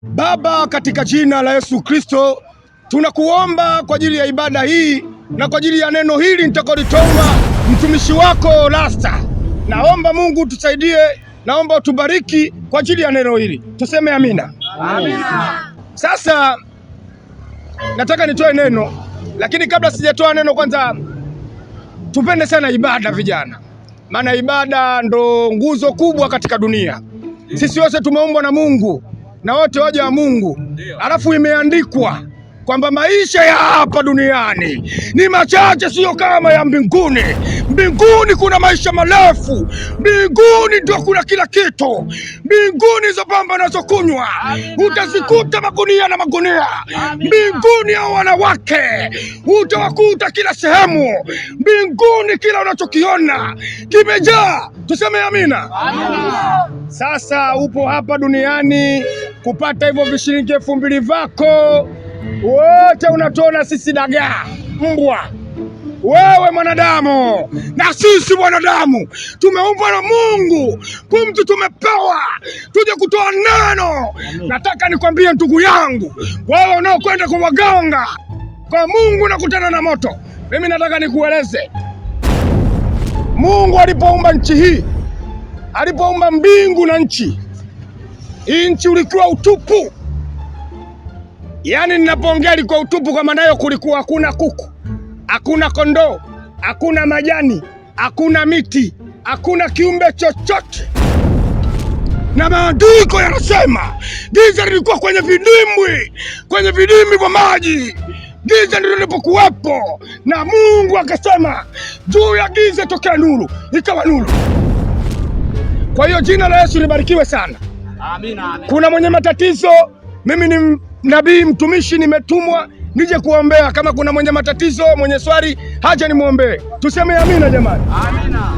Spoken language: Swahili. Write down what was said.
Baba, katika jina la Yesu Kristo, tunakuomba kwa ajili ya ibada hii na kwa ajili ya neno hili nitakalolitoa mtumishi wako Rasta. Naomba Mungu tusaidie, naomba utubariki kwa ajili ya neno hili. Tuseme amina. Amina. Sasa nataka nitoe neno, lakini kabla sijatoa neno, kwanza tupende sana ibada vijana, maana ibada ndo nguzo kubwa katika dunia. Sisi wote tumeumbwa na Mungu na wote waja wa Mungu. Alafu imeandikwa kwamba maisha ya hapa duniani ni machache, sio kama ya mbinguni. Mbinguni kuna maisha marefu, mbinguni ndio kuna kila kitu. Mbinguni hizo pamba unazokunywa utazikuta magunia na magunia. Mbinguni hao wanawake utawakuta kila sehemu. Mbinguni kila unachokiona kimejaa. Tuseme amina. Amina. Sasa upo hapa duniani kupata hivyo vishilingi 2000 vako, wote unatuona sisi dagaa, mbwa. Wewe mwanadamu na sisi mwanadamu tumeumbwa na Mungu, pumzi tumepewa tuje kutoa neno. Nataka nikwambie ndugu yangu, wewe unaokwenda kwa waganga, kwa Mungu nakutana na moto. Mimi nataka nikueleze, Mungu alipoumba nchi hii, alipoumba mbingu na nchi, hii nchi ulikuwa utupu. Yaani ninapoongea ilikuwa utupu, kwa maana hiyo kulikuwa hakuna kuku, hakuna kondoo, hakuna majani, hakuna miti, hakuna kiumbe chochote. Na maandiko yanasema giza lilikuwa kwenye vidimbwi vya maji. Giza ndilo lilipokuwepo, na Mungu akasema juu ya giza tokea nuru, ikawa nuru. Kwa hiyo jina la Yesu libarikiwe sana. Amina. Kuna mwenye matatizo, mimi ni nabii mtumishi, nimetumwa nije kuombea. Kama kuna mwenye matatizo, mwenye swali, haja nimuombee. Tuseme amina jamani. Amina.